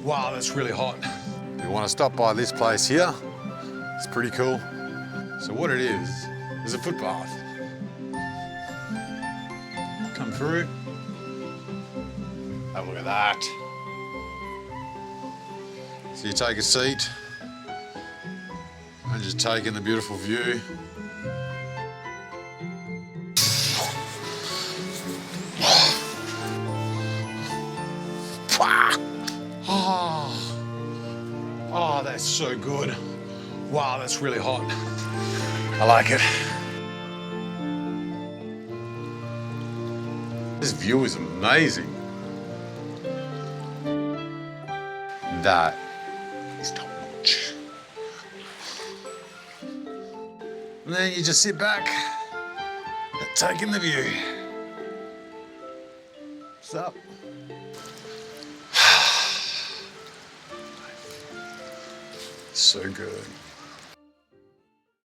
Wow, that's really hot. You want to stop by this place here? It's pretty cool. So what it is a footbath. Come through. Have a look at that. So you take a seat and just take in the beautiful view. Oh, that's so good. Wow, that's really hot. I like it. This view is amazing. That is top notch. And then you just sit back and take in the view. What's up? So good.